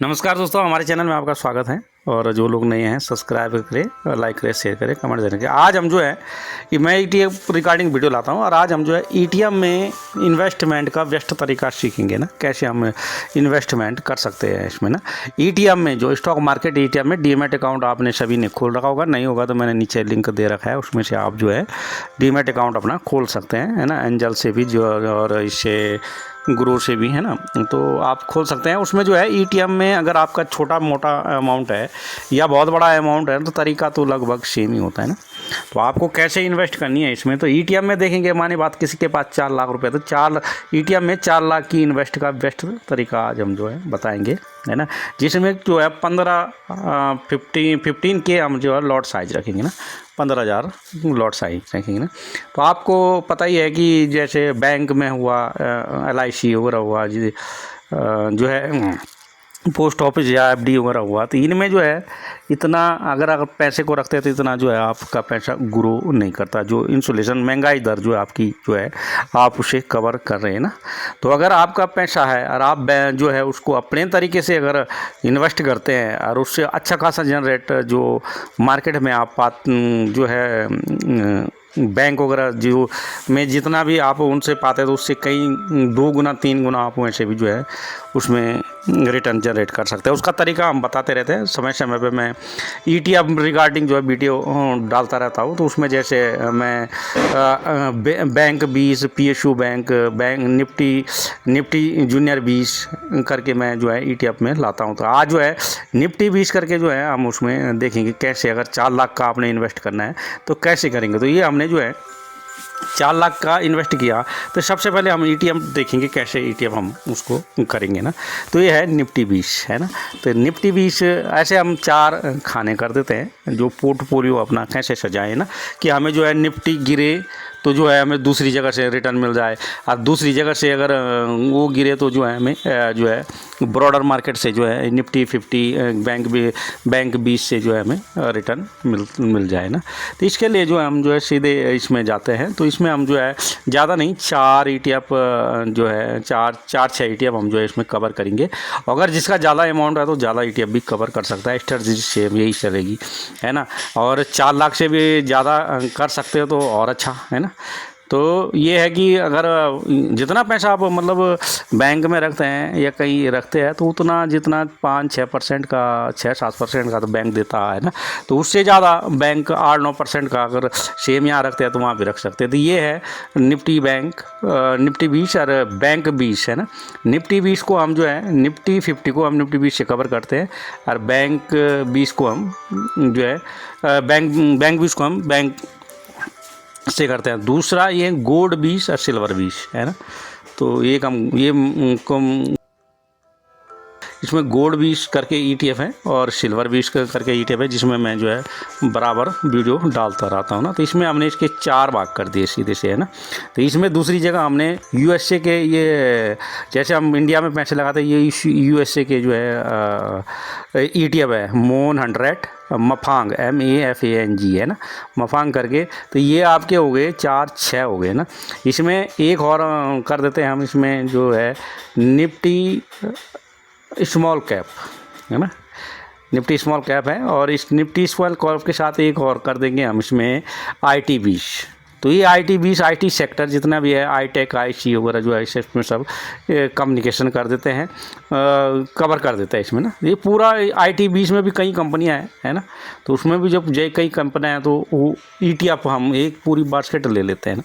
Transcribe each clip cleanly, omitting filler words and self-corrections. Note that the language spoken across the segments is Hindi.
नमस्कार दोस्तों, हमारे चैनल में आपका स्वागत है। और जो लोग नए हैं सब्सक्राइब करें, लाइक करें, शेयर करें, कमेंट देने के। आज हम जो है कि मैं ईटीएफ रिगार्डिंग वीडियो लाता हूं और आज हम जो है ईटीएफ में इन्वेस्टमेंट का बेस्ट तरीका सीखेंगे ना, कैसे हम इन्वेस्टमेंट कर सकते हैं इसमें ना। ईटीएफ में जो स्टॉक मार्केट ईटीएफ में डीमैट अकाउंट आपने सभी ने खोल रखा होगा, नहीं होगा तो मैंने नीचे लिंक दे रखा है, उसमें से आप जो है डीमैट अकाउंट अपना खोल सकते हैं, है ना। एंजल से भी जो और इससे ग्रो से भी, है ना, तो आप खोल सकते हैं। उसमें जो है ईटीएफ में अगर आपका छोटा मोटा अमाउंट है या बहुत बड़ा अमाउंट है तो तरीका तो लगभग सेम ही होता है ना। तो आपको कैसे इन्वेस्ट करनी है इसमें, तो ईटीएफ में देखेंगे, मानी बात किसी के पास 4 लाख रुपए, तो 4 ईटीएफ में 4 लाख की इन्वेस्ट का बेस्ट तरीका आज हम जो है बताएंगे, है ना। जिसमें जो है 15 के हम जो है लॉट साइज रखेंगे ना, 15,000 लॉट साइज रखेंगे ना। तो आपको पता ही है कि जैसे बैंक में हुआ, LIC वगैरह हुआ, जो है पोस्ट ऑफिस या FD वगैरह हुआ, तो इनमें जो है इतना अगर पैसे को रखते हैं तो इतना जो है आपका पैसा ग्रो नहीं करता। जो इन्फ्लेशन महंगाई दर जो आपकी जो है आप उसे कवर कर रहे हैं ना। तो अगर आपका पैसा है और आप जो है उसको अपने तरीके से अगर इन्वेस्ट करते हैं और उससे अच्छा खासा जनरेट जो मार्केट में आप जो है बैंक वगैरह जो में जितना भी आप उनसे पाते हैं तो उससे कई 2 गुना 3 गुना आप वैसे भी जो है उसमें रिटर्न जनरेट कर सकते हैं। उसका तरीका हम बताते रहते हैं, समय समय पे मैं ईटीएफ रिगार्डिंग जो है वीडियो डालता रहता हूँ। तो उसमें जैसे मैं bank 20, PSU bank Nifty junior 20 करके मैं जो है ईटीएफ में लाता हूँ। तो आज जो है निफ्टी 20 करके जो है हम उसमें देखेंगे कैसे, अगर 4 लाख का आपने इन्वेस्ट करना है तो कैसे करेंगे। तो ये हमने जो है 4 लाख का इन्वेस्ट किया, तो सबसे पहले हम ईटीएफ देखेंगे कैसे ईटीएफ हम उसको करेंगे ना। तो ये है निफ्टी 20, है ना। तो निफ्टी 20 ऐसे हम 4 खाने कर देते हैं, जो पोर्टफोलियो अपना कैसे सजाएं ना, कि हमें जो है निफ्टी गिरे तो जो है हमें दूसरी जगह से रिटर्न मिल जाए, और दूसरी जगह से अगर वो गिरे तो जो है हमें जो है ब्रॉडर मार्केट से जो है निफ्टी 50 बैंक 20 से जो है हमें रिटर्न मिल जाए ना। तो इसके लिए जो है हम जो है सीधे इसमें जाते हैं। तो इसमें हम जो है ज़्यादा नहीं 4 ईटीएफ जो है 4-6 ईटीएफ हम जो है इसमें कवर करेंगे। अगर जिसका ज़्यादा अमाउंट है तो ज़्यादा ईटीएफ भी कवर कर सकता है, स्ट्रेटजी से यही चलेगी, है ना। और 4 लाख से भी ज़्यादा कर सकते हो तो और अच्छा, है ना। तो ये है कि अगर जितना पैसा आप मतलब बैंक में रखते हैं या कहीं रखते हैं तो उतना जितना 5-6% का 6-7% का तो बैंक देता है ना, तो उससे ज़्यादा बैंक 8-9% का अगर सेम यहाँ रखते हैं तो वहाँ भी रख सकते हैं। तो ये है निफ्टी 20 और बैंक 20, है ना। निफ्टी 20 को हम जो है निफ्टी 50 को हम निफ्टी 20 से कवर करते हैं और बैंक 20 को हम जो है बैंक 20 को हम बैंक से करते हैं। दूसरा ये गोल्ड 20 और सिल्वर 20, है ना। तो एक हम ये इसमें गोल्ड 20 करके ईटीएफ है और सिल्वर 20 करके ईटीएफ है, जिसमें मैं जो है बराबर वीडियो डालता रहता हूँ ना। तो इसमें हमने इसके 4 भाग कर दिए सीधे से, है ना। तो इसमें दूसरी जगह हमने USA के, ये जैसे हम इंडिया में पैसे लगाते हैं, ये USA के जो है ईटीएफ है मोन 100 मफांग MAFANG, है ना, मफांग करके। तो ये आपके हो गए 4-6 हो गए ना। इसमें एक और कर देते हैं हम, इसमें जो है निफ्टी स्मॉल कैप, है ना, निफ्टी स्मॉल कैप है। और इस निफ्टी स्मॉल कैप के साथ एक और कर देंगे हम इसमें IT 20। तो ये IT 20 IT सेक्टर जितना भी है, ITech IC वगैरह जो है इसमें सब कम्युनिकेशन कर देते हैं, कवर कर देते हैं इसमें ना। ये पूरा IT 20 में भी कई कंपनियां हैं, है ना। तो उसमें भी जब कई कंपनियां हैं तो वो ईटीएफ हम एक पूरी बास्केट ले लेते हैं ना।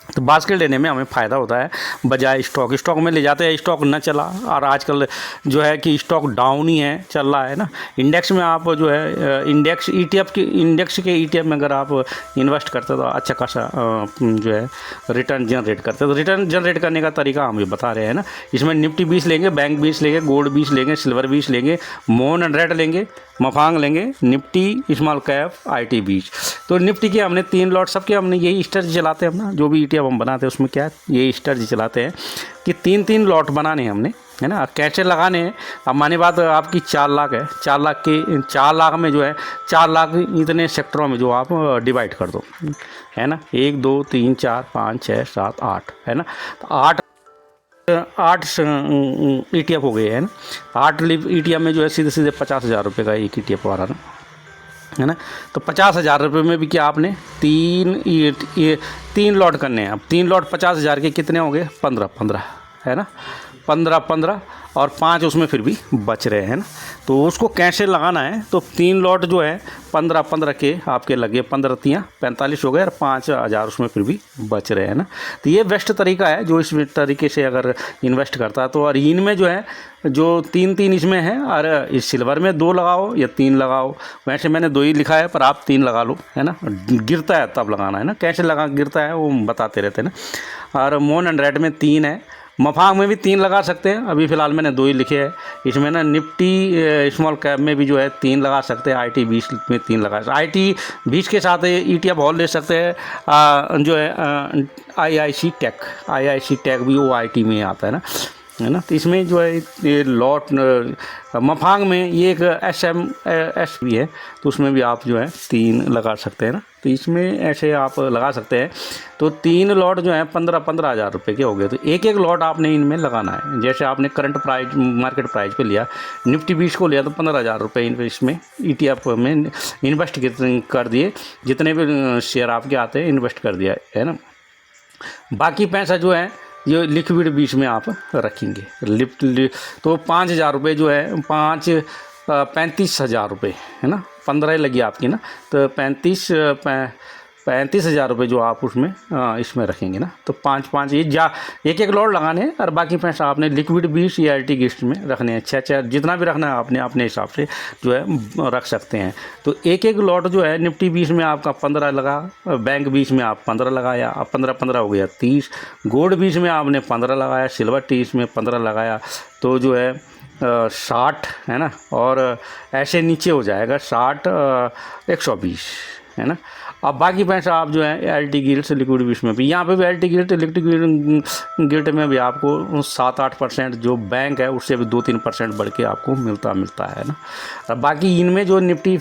तो बास्केट लेने में हमें फ़ायदा होता है बजाय स्टॉक में ले जाते हैं, स्टॉक न चला। और आजकल जो है कि स्टॉक डाउन ही है, चल रहा है ना। इंडेक्स में आप जो है इंडेक्स के ईटीएफ में अगर आप इन्वेस्ट करते हो तो अच्छा खासा जो है रिटर्न जनरेट करते हो। तो रिटर्न जनरेट करने का तरीका हम ये बता रहे हैं ना। इसमें निफ्टी 20 लेंगे, बैंक 20 लेंगे, गोल्ड 20 लेंगे, सिल्वर 20 लेंगे, मोन 100 लेंगे, मफांग लेंगे, निफ्टी स्मॉल कैप IT 20। तो निफ्टी के हमने 3 लॉट, सबके हमने यही स्ट्रेटजी चलाते हैं अपना, जो भी ईटीएफ हम बनाते हैं उसमें क्या है यही स्ट्रेटजी चलाते हैं कि 3-3 लॉट बनाने हैं हमने, है ना। कैसे लगाने हैं, अब मानी बात आपकी 4 लाख है, 4 लाख के 4 लाख में जो है 4 लाख इतने सेक्टरों में जो आप डिवाइड कर दो, है ना। 1 2 3 4 5 6 7 8, है ना। तो 8 8 ETF हो गए हैं ना। 8 ETF में जो है सीधे सीधे 50,000 रुपये का एक ETF आ रहा ना, है ना। तो 50,000 रुपये में भी क्या आपने तीन लॉट करने हैं। अब 3 लॉट 50,000 के कितने हो गए? 15 है ना, 15 और 5 उसमें फिर भी बच रहे हैं ना। तो उसको कैसे लगाना है, तो 3 लॉट जो है 15 के आपके लगे, 15 तियाँ 45 हो गए और 5,000 उसमें फिर भी बच रहे हैं ना। तो ये बेस्ट तरीका है जो इस तरीके से अगर इन्वेस्ट करता है। तो और इनमें जो है जो 3 इसमें है, और इस सिल्वर में 2 लगाओ या 3 लगाओ। वैसे मैंने 2 ही लिखा है, पर आप 3 लगा लो, है ना। गिरता है तब लगाना है ना, कैसे गिरता है वो बताते रहते हैं ना। और मोन एंड रेड में 3 है, मफांग में भी 3 लगा सकते हैं। अभी फ़िलहाल मैंने 2 ही लिखे हैं। इसमें ना निफ्टी स्मॉल कैप में भी जो है 3 लगा सकते हैं। IT 20 में 3 लगा सकते हैं। IT 20 के साथ ETF और ले सकते हैं। जो है IIC टेक भी वो IT में आता है ना। तो इसमें जो है ये लॉट मफांग में ये एक SMS भी है, तो उसमें भी आप जो है 3 लगा सकते हैं ना। तो इसमें ऐसे आप लगा सकते हैं। तो 3 लॉट जो है 15 हज़ार रुपये के हो गए। तो एक लॉट आपने इनमें लगाना है। जैसे आपने करंट प्राइस मार्केट प्राइस पे लिया, निफ्टी 20 को लिया, तो 15,000 रुपये इसमें ETF में इन्वेस्ट कर दिए। जितने भी शेयर आपके आते हैं इन्वेस्ट कर दिया, है ना। बाकी पैसा जो है ये लिक्विड 20 में आप रखेंगे। तो 5,000 रुपये जो है 35,000 रुपये, है ना। 15 लगी आपकी ना, तो 35,000 रुपये जो आप उसमें इसमें रखेंगे ना। तो 5 ये एक लॉट लगाने हैं, और बाकी पैसा आपने लिक्विड 20 या IT गिस्ट में रखने हैं। 6 जितना भी रखना है आपने अपने हिसाब से जो है रख सकते हैं। तो एक लॉट जो है निफ्टी 20 में आपका 15 लगा, बैंक 20 में आप 15 लगाया, अब 15 हो गया 30। गोल्ड 20 में आपने 15 लगाया, सिल्वर 30 में 15 लगाया, तो जो है 60, है ना। और ऐसे नीचे हो जाएगा 60 120, है ना। अब बाकी पैसा आप जो है LT गिल्ट से लिक्विड 20 में भी, यहाँ पे भी LT गिल्ट लिक्विड गिल्ट में भी आपको 7-8% जो बैंक है उससे भी 2-3% बढ़ के आपको मिलता है ना। अब बाकी इनमें जो निफ्टी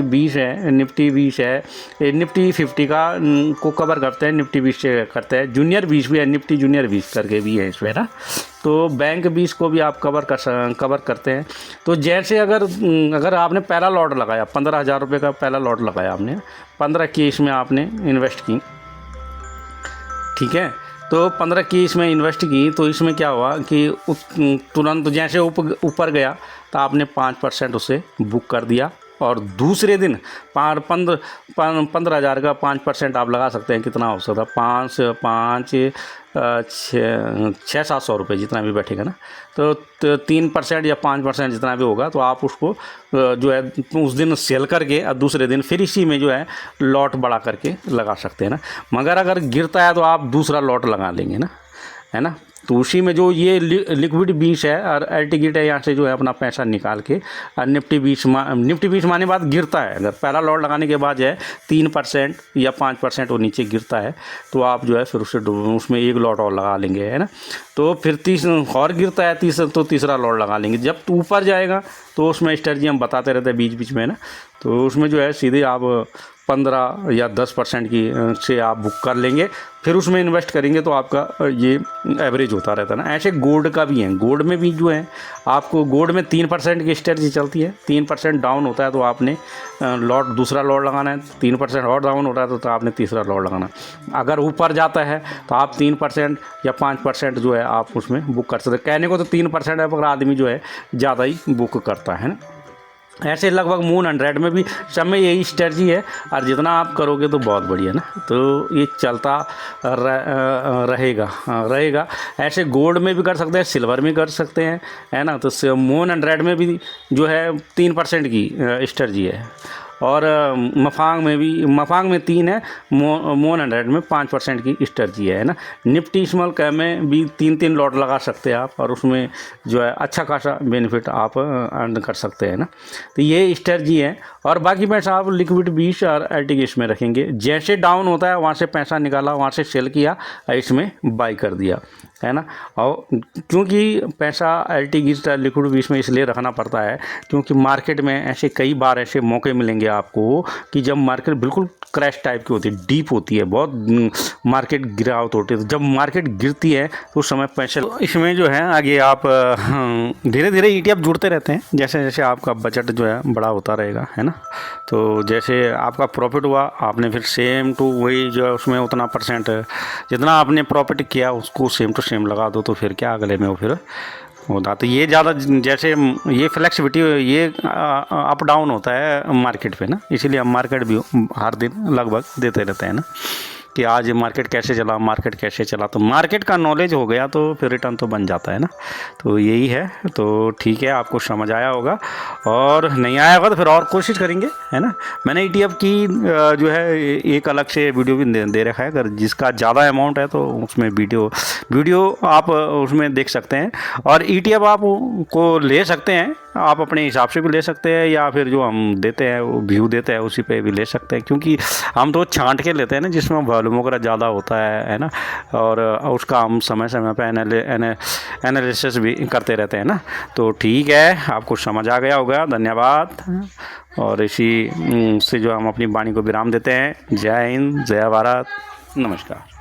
20 है, निफ्टी 20 है, निफ्टी 50 का को कवर करते हैं, निफ्टी 20 से करते हैं। जूनियर 20 भी है, निफ्टी जूनियर 20 करके भी है इसमें ना। तो बैंक 20 को भी आप कवर करते हैं। तो जैसे अगर आपने पहला लॉट लगाया, 15,000 रुपये का पहला लॉट लगाया आपने, 15 की इसमें आपने इन्वेस्ट की, ठीक है। तो 15 की इसमें इन्वेस्ट की, तो इसमें क्या हुआ कि तुरंत जैसे ऊपर गया तो आपने 5% उसे बुक कर दिया, और दूसरे दिन 15,000 का 5% आप लगा सकते हैं। कितना हो सकता है? 600-700 रुपये जितना भी बैठेगा ना। तो 3% या 5% जितना भी होगा, तो आप उसको जो है उस दिन सेल करके और दूसरे दिन फिर इसी में जो है लॉट बढ़ा करके लगा सकते हैं ना। मगर अगर गिरता है तो आप दूसरा लॉट लगा लेंगे ना, है ना। तो उसी में जो ये लिक्विड 20 है और LT गिल्ट है, यहाँ से जो है अपना पैसा निकाल के, और निफ्टी 20 माने बाद गिरता है। अगर पहला लॉट लगाने के बाद जो है 3% या 5% वो नीचे गिरता है, तो आप जो है फिर उसमें एक लॉट और लगा लेंगे, है ना। तो फिर 30 और गिरता है, तो तीसरा लॉट लगा लेंगे। जब ऊपर जाएगा तो उसमें स्ट्रेटजी हम बताते रहते हैं बीच में ना। तो उसमें जो है सीधे आप 15 या 10% की से आप बुक कर लेंगे, फिर उसमें इन्वेस्ट करेंगे, तो आपका ये एवरेज होता रहता है ना। ऐसे गोल्ड का भी है, गोल्ड में भी जो है आपको गोल्ड में 3% की स्ट्रेटजी चलती है। 3% डाउन होता है तो आपने दूसरा लॉट लगाना है, 3% और डाउन होता है तो आपने तीसरा लॉट लगाना है। अगर ऊपर जाता है तो आप 3% या 5% जो है आप उसमें बुक कर सकते हैं। कहने को तो 3% है, पर आदमी जो है ज़्यादा ही बुक करता है ना। ऐसे लगभग मून एंड रेड में भी सब में यही स्ट्रेटजी है, और जितना आप करोगे तो बहुत बढ़िया ना। तो ये चलता रहेगा। ऐसे गोल्ड में भी कर सकते हैं, सिल्वर में कर सकते हैं, है ना। तो मून एंड रेड में भी जो है 3% की स्ट्रेटजी है, और मफांग में 3 है, मोन एंड रेड में 5% की स्ट्रेटजी है ना। निफ्टी स्मॉल कैप में भी 3 लॉट लगा सकते हैं आप, और उसमें जो है अच्छा खासा बेनिफिट आप अर्न कर सकते हैं ना। तो ये स्ट्रेटजी है। और बाकी पैसा आप लिक्विड 20 और LT गिल्ट में रखेंगे। जैसे डाउन होता है वहाँ से पैसा निकाला, वहाँ से सेल किया, इसमें बाई कर दिया, है ना। और क्योंकि पैसा LT गिल्ट लिक्विड 20 में इसलिए रखना पड़ता है क्योंकि मार्केट में ऐसे कई बार ऐसे मौके मिलेंगे आपको कि जब मार्केट बिल्कुल क्रैश टाइप की होती है, डीप होती है, बहुत मार्केट गिरावट होती है, तो जब मार्केट गिरती है तो उस समय पैसे इसमें जो है आगे आप धीरे धीरे ETF जुड़ते रहते हैं जैसे जैसे आपका बजट जो है बड़ा होता रहेगा, है ना। तो जैसे आपका प्रॉफिट हुआ, आपने फिर सेम टू वही जो है उसमें उतना परसेंट जितना आपने प्रॉफिट किया उसको सेम टू सेम लगा दो, तो फिर क्या अगले में वो फिर होता। तो ये ज़्यादा जैसे ये फ्लेक्सिबिलिटी ये अप डाउन होता है मार्केट पे ना, इसीलिए हम मार्केट भी हर दिन लगभग देते रहते हैं ना कि आज मार्केट कैसे चला, मार्केट कैसे चला। तो मार्केट का नॉलेज हो गया तो फिर रिटर्न तो बन जाता है ना। तो यही है। तो ठीक है, आपको समझ आया होगा, और नहीं आया होगा तो फिर और कोशिश करेंगे, है ना। मैंने ETF की जो है एक अलग से वीडियो भी दे रखा है, अगर जिसका ज़्यादा अमाउंट है तो उसमें वीडियो आप उसमें देख सकते हैं। और ETF आप को ले सकते हैं, आप अपने हिसाब से भी ले सकते हैं, या फिर जो हम देते हैं वो व्यू देते हैं उसी पे भी ले सकते हैं, क्योंकि हम तो छांट के लेते हैं ना जिसमें वॉल्यूम वगैरह ज़्यादा होता है ना। और उसका हम समय समय पे एनालिसिस भी करते रहते हैं ना। तो ठीक है, आपको समझ आ गया होगा। धन्यवाद। और इसी से जो हम अपनी वाणी को विराम देते हैं। जय हिंद, जय भारत, नमस्कार।